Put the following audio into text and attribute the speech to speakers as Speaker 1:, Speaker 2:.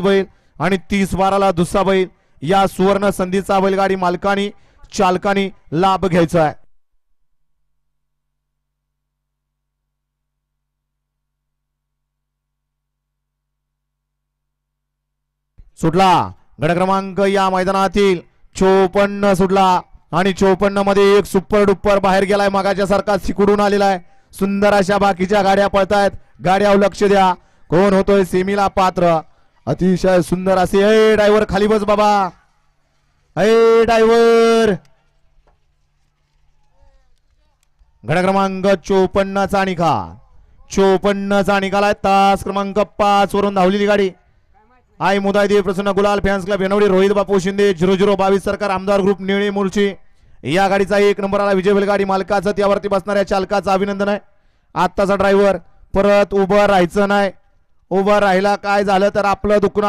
Speaker 1: बैल आणि 30-12ला दुसरा बैल. या सुवर्ण संधीचा बैलगाडी मालकांनी चालकांनी लाभ घ्यायचा आहे. सुटला गड क्रमांक या मैदानातील 54 सुटला आणि 54 मध्ये एक सुपर डुपर बाहेर गेलाय. मागाच्या सारखा सिकुडून आलेला आहे. सुंदर अशा बाकीच्या गाड्या पळतायत. गाड्यावर लक्ष द्या. कोण होतोय सेमीला पात्र. अतिशय सुंदर असे. ए ड्रायव्हर खाली बस बाबा. ए ड्रायव्हर. गड क्रमांक 54 चा निकाल. 54 चा निकाल आहे. तास क्रमांक 5 वरून धावलेली गाडी आई मुदायदेव प्रसन्न गुलाल फॅन्स क्लब येनवडी रोहित बापू शिंदे 0022 सरकार आमदार ग्रुप निळे मुळची. या गाडीचा 1 नंबर आला. विजय बैलगाडी मालकाचं त्यावरती बसणाऱ्या चालकाचं अभिनंदन आहे. आत्ताचा ड्रायव्हर परत उभं राहायचं नाही. उभं राहिला काय झालं तर आपलं दुखणं